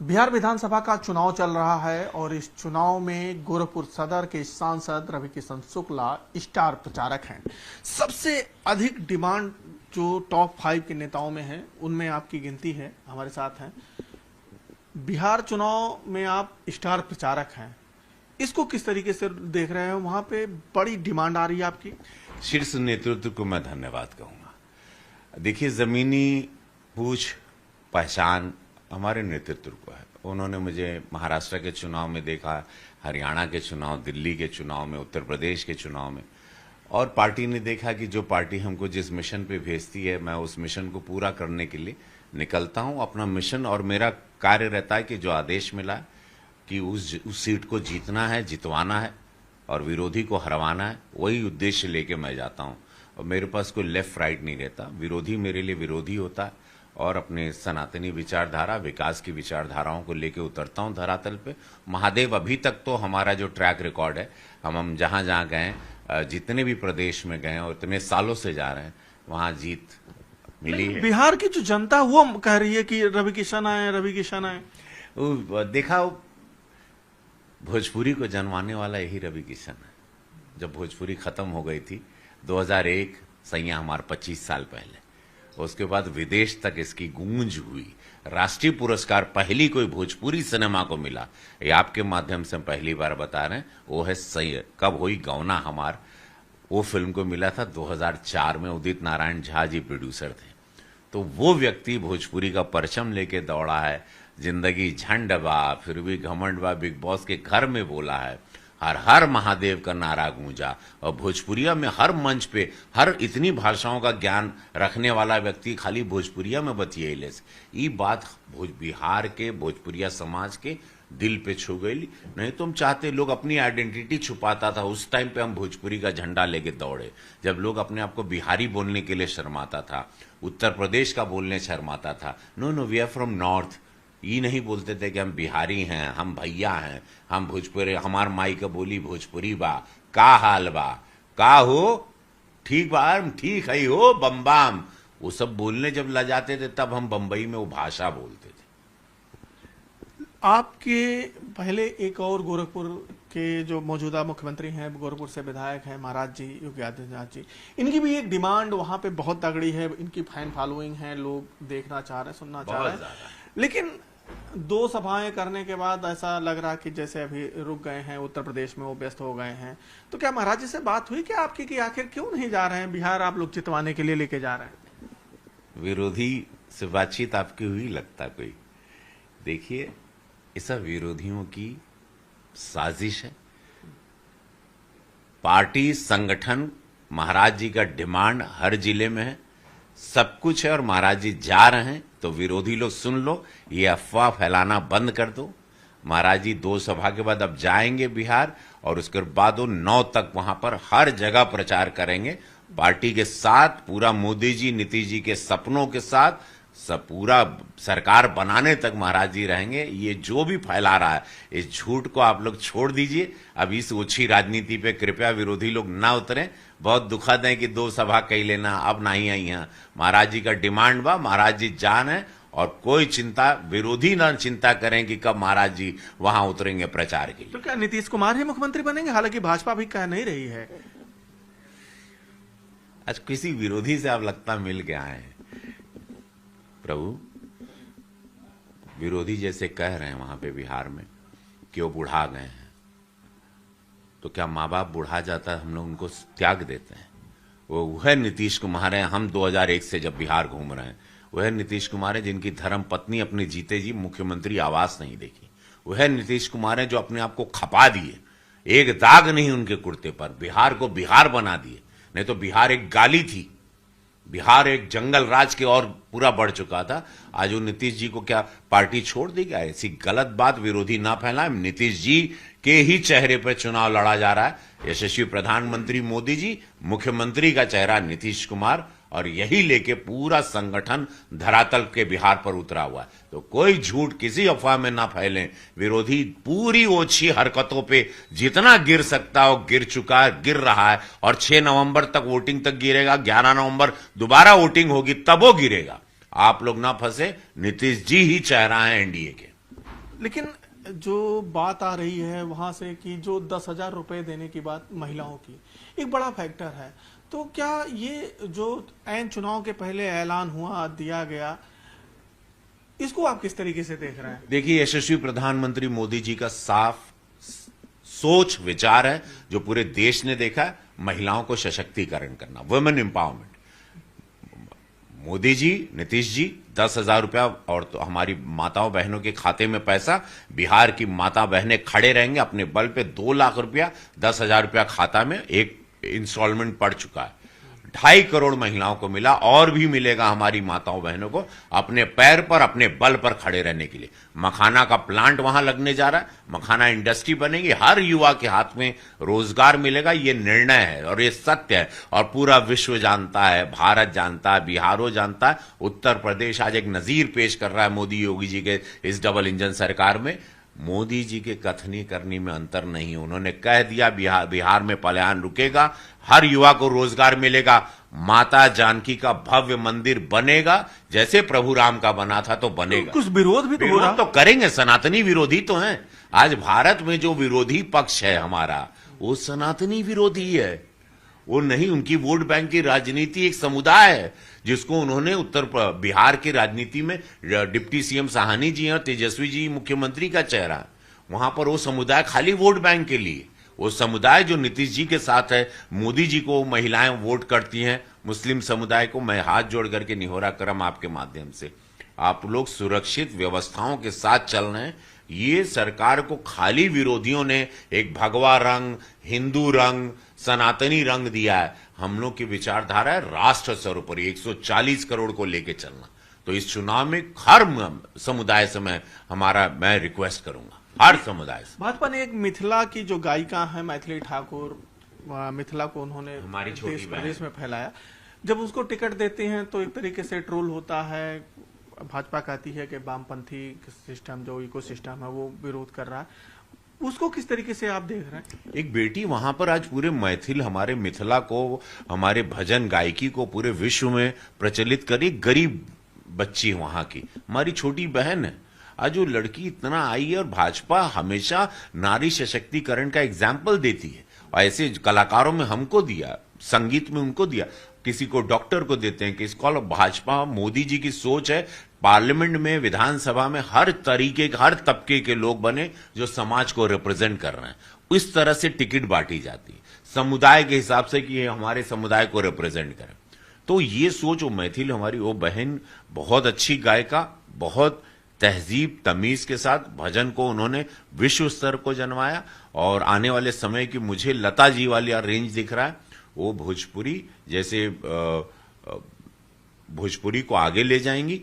बिहार विधानसभा का चुनाव चल रहा है और इस चुनाव में गोरखपुर सदर के सांसद रविकिशन शुक्ला स्टार प्रचारक हैं। सबसे अधिक डिमांड जो टॉप 5 के नेताओं में है उनमें आपकी गिनती है, हमारे साथ हैं। बिहार चुनाव में आप स्टार प्रचारक हैं, इसको किस तरीके से देख रहे हैं? वहां पे बड़ी डिमांड आ रही है आपकी। शीर्ष नेतृत्व को मैं धन्यवाद कहूंगा। देखिए, जमीनी पूछ पहचान हमारे नेतृत्व को है। उन्होंने मुझे महाराष्ट्र के चुनाव में देखा, हरियाणा के चुनाव, दिल्ली के चुनाव में, उत्तर प्रदेश के चुनाव में, और पार्टी ने देखा कि जो पार्टी हमको जिस मिशन पे भेजती है, मैं उस मिशन को पूरा करने के लिए निकलता हूं। अपना मिशन और मेरा कार्य रहता है कि जो आदेश मिला है कि उस सीट को जीतना है, जितवाना है और विरोधी को हरवाना है, वही उद्देश्य लेके मैं जाता हूं। और मेरे पास कोई लेफ्ट राइट नहीं रहता। विरोधी मेरे लिए विरोधी होता है और अपने सनातनी विचारधारा, विकास की विचारधाराओं को लेके उतरता हूं धरातल पे। महादेव, अभी तक तो हमारा जो ट्रैक रिकॉर्ड है, हम जहां जहां गए, जितने भी प्रदेश में गए और इतने सालों से जा रहे हैं, वहां जीत मिली है। बिहार की जो जनता वो कह रही है कि रविकिशन आए, रविकिशन आए। देखा, भोजपुरी को जन्माने वाला यही रविकिशन है। जब भोजपुरी खत्म हो गई थी 2001 सैया हमारे 25 साल पहले, उसके बाद विदेश तक इसकी गूंज हुई। राष्ट्रीय पुरस्कार पहली कोई भोजपुरी सिनेमा को मिला, ये आपके माध्यम से पहली बार बता रहे हैं, वो है सैया कब हुई गौना हमार। वो फिल्म को मिला था 2004 में। उदित नारायण झा जी प्रोड्यूसर थे। तो वो व्यक्ति भोजपुरी का परचम लेके दौड़ा है। जिंदगी झंड बा फिर भी घमंड बा बिग बॉस के घर में बोला है, हर हर महादेव का नारा गूंजा। और भोजपुरिया में हर मंच पे, हर इतनी भाषाओं का ज्ञान रखने वाला व्यक्ति खाली भोजपुरिया में बतियेले। ये बात बिहार के भोजपुरिया समाज के दिल पे छू गई। नहीं तो हम चाहते, लोग अपनी आइडेंटिटी छुपाता था। उस टाइम पे हम भोजपुरी का झंडा लेके दौड़े, जब लोग अपने आप को बिहारी बोलने के लिए शर्माता था, उत्तर प्रदेश का बोलने शर्माता था। No no, we are from north. ये नहीं बोलते थे कि हम बिहारी हैं, हम भैया हैं, हम भोजपुरी, हमार माई का बोली भोजपुरी बा। का हाल बा, का हो, ठीक बा, ठीक है हो, बम्बाम। वो सब बोलने जब ला जाते थे, तब हम बम्बई में वो भाषा बोलते थे। आपके पहले एक और गोरखपुर के जो मौजूदा मुख्यमंत्री हैं, गोरखपुर से विधायक हैं, महाराज जी, योगी आदित्यनाथ जी, इनकी भी एक डिमांड वहां पे बहुत तगड़ी है। इनकी फैन फॉलोइंग है, लोग देखना चाह रहे हैं, सुनना चाह रहे हैं। लेकिन 2 सभाएं करने के बाद ऐसा लग रहा कि जैसे अभी रुक गए हैं, उत्तर प्रदेश में वो व्यस्त हो गए हैं। तो क्या महाराज जी से बात हुई कि आपकी कि आखिर क्यों नहीं जा रहे हैं बिहार, आप लोग जितवाने के लिए लेके जा रहे हैं? विरोधी से बातचीत आपकी हुई लगता कोई? देखिए, ये सब विरोधियों की साजिश है। पार्टी संगठन, महाराज जी का डिमांड हर जिले में है, सब कुछ है, और महाराज जी जा रहे हैं। तो विरोधी लोग सुन लो, ये अफवाह फैलाना बंद कर दो। महाराज जी 2 सभा के बाद अब जाएंगे बिहार, और उसके बाद वो 9 तक वहां पर हर जगह प्रचार करेंगे पार्टी के साथ। पूरा मोदी जी, नीतीश जी के सपनों के साथ, सब पूरा सरकार बनाने तक महाराज जी रहेंगे। ये जो भी फैला रहा है, इस झूठ को आप लोग छोड़ दीजिए। अब इस ओछी राजनीति पे कृपया विरोधी लोग ना उतरें। बहुत दुखद है कि 2 सभा कही लेना अब नहीं आई हैं। महाराज जी का डिमांड बा, महाराज जी जान है, और कोई चिंता, विरोधी ना चिंता करें कि कब महाराज जी वहां उतरेंगे प्रचार के लिए। तो क्या नीतीश कुमार ही मुख्यमंत्री बनेंगे? हालांकि भाजपा भी कह नहीं रही है। आज किसी विरोधी से आप लगता मिल के आए हैं। प्रभु, विरोधी जैसे कह रहे हैं वहां पे बिहार में कि वो बुढ़ा गए हैं, तो क्या माँ बाप बुढ़ा जाता है हम लोग उनको त्याग देते हैं? वह नीतीश कुमार है, हम 2001 से जब बिहार घूम रहे हैं, वह नीतीश कुमार है जिनकी धर्म पत्नी अपने जीते जी मुख्यमंत्री आवास नहीं देखी। वह नीतीश कुमार है जो अपने आप को खपा दिए, एक दाग नहीं उनके कुर्ते पर, बिहार को बिहार बना दिए। नहीं तो बिहार एक गाली थी, बिहार एक जंगल राज के और पूरा बढ़ चुका था। आज वो नीतीश जी को क्या पार्टी छोड़ दी? क्या ऐसी गलत बात विरोधी ना फैलाएं। नीतीश जी के ही चेहरे पर चुनाव लड़ा जा रहा है। यशस्वी प्रधानमंत्री मोदी जी, मुख्यमंत्री का चेहरा नीतीश कुमार, और यही लेके पूरा संगठन धरातल के बिहार पर उतरा हुआ है। तो कोई झूठ किसी अफवाह में ना फैलें। विरोधी पूरी ओछी हरकतों पे जितना गिर सकता हो गिर चुका है, गिर रहा है, और 6 नवंबर तक वोटिंग तक गिरेगा। 11 नवंबर दोबारा वोटिंग होगी, तब वो गिरेगा। आप लोग ना फंसे, नीतीश जी ही चेहरा है एनडीए के। लेकिन जो बात आ रही है वहां से कि जो 10,000 रुपए देने की बात महिलाओं की एक बड़ा फैक्टर है, तो क्या ये जो ऐन चुनाव के पहले ऐलान हुआ, दिया गया, इसको आप किस तरीके से देख रहे हैं? देखिए, यशस्वी प्रधानमंत्री मोदी जी का साफ सोच विचार है जो पूरे देश ने देखा है, महिलाओं को सशक्तिकरण करना, वुमेन एम्पावरमेंट। मोदी जी, नीतीश जी 10,000 रुपया और तो हमारी माताओं बहनों के खाते में पैसा, बिहार की माता बहनें खड़े रहेंगे अपने बल पे 2 लाख रुपया, 10,000 रुपया खाता में एक इंस्टॉलमेंट पड़ चुका है। 2.5 करोड़ महिलाओं को मिला और भी मिलेगा हमारी माताओं बहनों को अपने पैर पर, अपने बल पर खड़े रहने के लिए। मखाना का प्लांट वहां लगने जा रहा है, मखाना इंडस्ट्री बनेगी, हर युवा के हाथ में रोजगार मिलेगा। ये निर्णय है और ये सत्य है और पूरा विश्व जानता है, भारत जानता है, बिहारो जानता है, उत्तर प्रदेश आज एक नजीर पेश कर रहा है मोदी योगी जी के इस डबल इंजन सरकार में। मोदी जी के कथनी करनी में अंतर नहीं है। उन्होंने कह दिया बिहार में पलायन रुकेगा, हर युवा को रोजगार मिलेगा, माता जानकी का भव्य मंदिर बनेगा, जैसे प्रभु राम का बना था तो बनेगा। कुछ विरोध भी तो हो रहा, तो करेंगे, सनातनी विरोधी तो हैं। आज भारत में जो विरोधी पक्ष है हमारा, वो सनातनी विरोधी है। वो नहीं, उनकी वोट बैंक की राजनीति एक समुदाय है जिसको उन्होंने बिहार की राजनीति में डिप्टी सीएम साहनी जी और तेजस्वी जी मुख्यमंत्री का चेहरा, वहां पर वो समुदाय खाली वोट बैंक के लिए, वो समुदाय जो नीतीश जी के साथ है, मोदी जी को महिलाएं वोट करती हैं, मुस्लिम समुदाय को मैं हाथ जोड़ करके निहोरा करम आपके माध्यम से, आप लोग सुरक्षित व्यवस्थाओं के साथ चल रहे हैं। ये सरकार को खाली विरोधियों ने एक भगवा रंग, हिंदू रंग, सनातनी रंग दिया है। हम लोग की विचारधारा है राष्ट्र सर्वोपरि, 140 करोड़ को लेके चलना। तो इस चुनाव में हर समुदाय से मैं रिक्वेस्ट करूंगा, हर समुदाय से। भाजपा ने एक मिथिला की जो गायिका है मैथिली ठाकुर, मिथिला को उन्होंने हमारी छोटी देश प्रदेश में फैलाया, जब उसको टिकट देते हैं तो एक तरीके से ट्रोल होता है। भाजपा कहती है कि वामपंथी सिस्टम जो इको सिस्टम है वो विरोध कर रहा है, उसको किस तरीके से आप देख रहे हैं? एक बेटी वहां पर आज पूरे मैथिल, हमारे मिथिला को, हमारे भजन गायकी को पूरे विश्व में प्रचलित करी, गरीब बच्ची वहां की, हमारी छोटी बहन है। आज वो लड़की इतना आई है और भाजपा हमेशा नारी सशक्तिकरण का एग्जाम्पल देती है। और ऐसे कलाकारों में हमको दिया, संगीत में उनको दिया, किसी को डॉक्टर को देते हैं, किसी को। भाजपा, मोदी जी की सोच है पार्लियामेंट में, विधानसभा में हर तरीके, हर तबके के लोग बने जो समाज को रिप्रेजेंट कर रहे हैं। इस तरह से टिकट बांटी जाती है समुदाय के हिसाब से कि ये हमारे समुदाय को रिप्रेजेंट करें। तो ये सोच, वो मैथिल हमारी वो बहन बहुत अच्छी गायिका, बहुत तहजीब तमीज के साथ भजन को उन्होंने विश्व स्तर को जनवाया। और आने वाले समय की मुझे लता जी वाली रेंज दिख रहा है, वो भोजपुरी जैसे भोजपुरी को आगे ले जाएंगी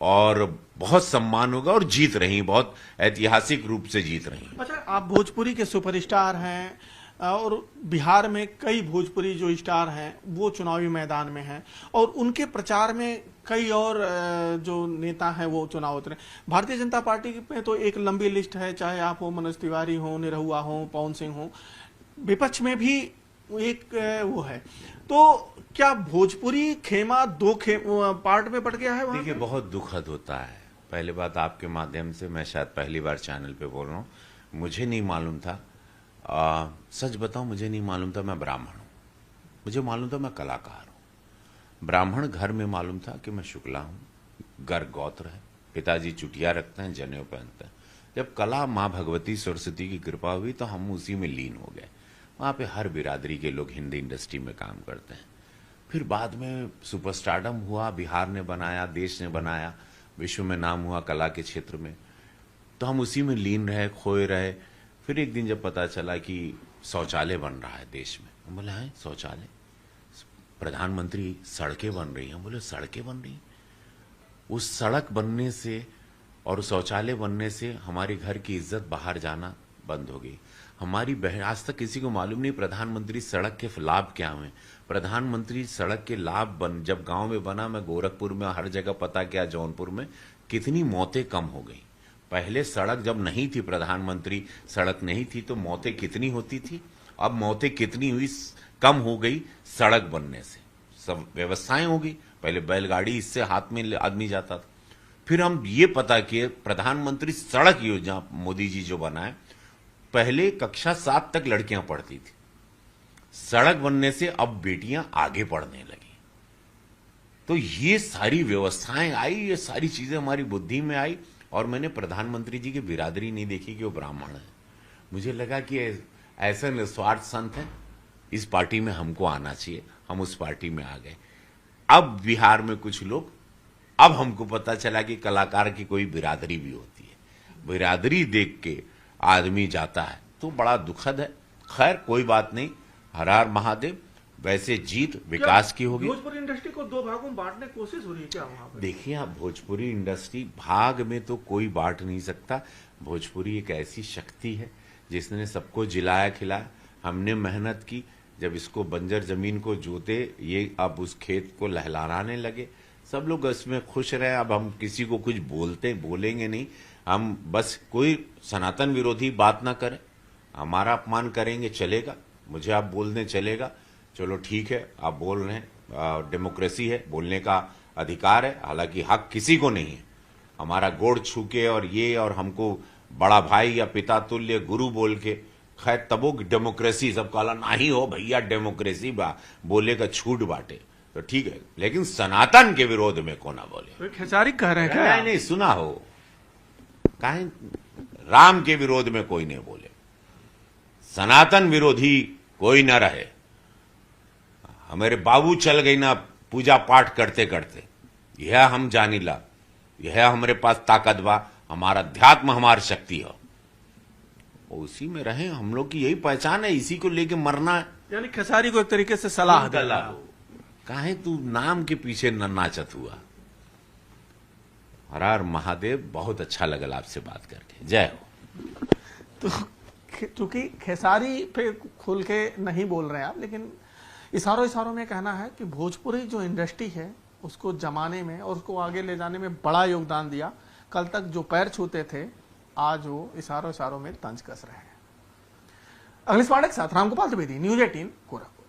और बहुत सम्मान होगा और जीत रही, बहुत ऐतिहासिक रूप से जीत रही। अच्छा, आप भोजपुरी के सुपरस्टार हैं और बिहार में कई भोजपुरी जो स्टार हैं वो चुनावी मैदान में हैं और उनके प्रचार में कई और जो नेता हैं वो चुनाव उतरे। भारतीय जनता पार्टी में तो एक लंबी लिस्ट है, चाहे आप हो मनोज तिवारी हो, निरहुआ हो, पवन सिंह हो, विपक्ष में भी एक वो है। तो क्या भोजपुरी खेमा दो पार्ट में बट गया है? देखिए, बहुत दुखद होता है। पहले बात, आपके माध्यम से मैं शायद पहली बार चैनल पे बोल रहा हूँ, मुझे नहीं मालूम था, सच बताऊं मुझे नहीं मालूम था मैं ब्राह्मण हूं। मुझे मालूम था मैं कलाकार हूं। ब्राह्मण घर में मालूम था कि मैं शुक्ला हूं, घर गौत्र है, पिताजी चुटिया रखते हैं, जनेऊ पहनते हैं। जब कला माँ भगवती सरस्वती की कृपा हुई तो हम उसी में लीन हो गए। वहां पे हर बिरादरी के लोग हिंदी इंडस्ट्री में काम करते हैं। फिर बाद में सुपरस्टारडम हुआ, बिहार ने बनाया, देश ने बनाया, विश्व में नाम हुआ कला के क्षेत्र में, तो हम उसी में लीन रहे, खोए रहे। फिर एक दिन जब पता चला कि शौचालय बन रहा है देश में, हम बोले हैं शौचालय, प्रधानमंत्री सड़कें बन रही हैं, हम बोले सड़कें बन रही, उस सड़क बनने से और शौचालय बनने से हमारे घर की इज्जत बाहर जाना बंद हो गई। हमारी बहन, आज तक किसी को मालूम नहीं प्रधानमंत्री सड़क के लाभ क्या हुए। प्रधानमंत्री सड़क के लाभ जब गांव में बना, मैं गोरखपुर में हर जगह पता किया, जौनपुर में कितनी मौतें कम हो गई। पहले सड़क जब नहीं थी, प्रधानमंत्री सड़क नहीं थी, तो मौतें कितनी होती थी, अब मौतें कितनी हुई, कम हो गई सड़क बनने से। सब व्यवस्थाएं हो गई। पहले बैलगाड़ी, इससे हाथ में आदमी जाता था। फिर हम ये पता किए प्रधानमंत्री सड़क योजना मोदी जी जो बनाए, पहले कक्षा 7 तक लड़कियां पढ़ती थी, सड़क बनने से अब बेटियां आगे पढ़ने लगी। तो ये सारी व्यवस्थाएं आई, ये सारी चीजें हमारी बुद्धि में आई, और मैंने प्रधानमंत्री जी की बिरादरी नहीं देखी कि वो ब्राह्मण है। मुझे लगा कि ऐसे निस्वार्थ संत हैं, इस पार्टी में हमको आना चाहिए, हम उस पार्टी में आ गए। अब बिहार में कुछ लोग, अब हमको पता चला कि कलाकार की कोई बिरादरी भी होती है। बिरादरी देख के आदमी जाता है तो बड़ा दुखद है। खैर कोई बात नहीं, हर हर महादेव। वैसे जीत विकास की होगी। भोजपुरी इंडस्ट्री को 2 भागों में बांटने की कोशिश हो रही है क्या वहां पर? देखिए, आप भोजपुरी इंडस्ट्री भाग में तो कोई बांट नहीं सकता। भोजपुरी एक ऐसी शक्ति है जिसने सबको जिलाया खिलाया। हमने मेहनत की, जब इसको बंजर जमीन को जोते, ये अब उस खेत को लहलहाने लगे, सब लोग इसमें खुश रहे। अब हम किसी को कुछ बोलेंगे नहीं, हम बस कोई सनातन विरोधी बात ना करें, हमारा अपमान करेंगे चलेगा, मुझे आप बोलने चलेगा, चलो ठीक है, आप बोल रहे हैं, डेमोक्रेसी है, बोलने का अधिकार है। हालांकि हक किसी को नहीं है हमारा गोड़ छू के और ये, और हमको बड़ा भाई या पिता तुल्य गुरु बोल के। खैर तबो डेमोक्रेसी, सब कहला नहीं हो भैया डेमोक्रेसी बोले का छूट बांटे तो ठीक है, लेकिन सनातन के विरोध में को ना बोले। तो खेसारी कह रहे हैं क्या? नहीं सुना हो, काहे राम के विरोध में कोई नहीं बोले, सनातन विरोधी कोई ना रहे। हमारे बाबू चल गई ना पूजा पाठ करते करते, यह हम जानिला, यह हमारे पास ताकत बा, हमारा अध्यात्म हमारी शक्ति हो, उसी में रहे हम लोग की यही पहचान है, इसी को लेके मरना है। यानी खेसारी को एक तरीके से सलाह देना, काहे तू नाम के पीछे न नाचत हुआ। हर हर महादेव। बहुत अच्छा लगा आपसे बात करके, जय हो। तो चूंकि खेसारी पे खुल के नहीं बोल रहे हैं आप, लेकिन इशारों में कहना है कि भोजपुरी जो इंडस्ट्री है उसको जमाने में और उसको आगे ले जाने में बड़ा योगदान दिया। कल तक जो पैर छूते थे आज वो इशारों में तंज कस रहे हैं। अगली पार्ट के साथ रामगोपाल द्विवेदी, न्यूज़ 18 गोरखपुर।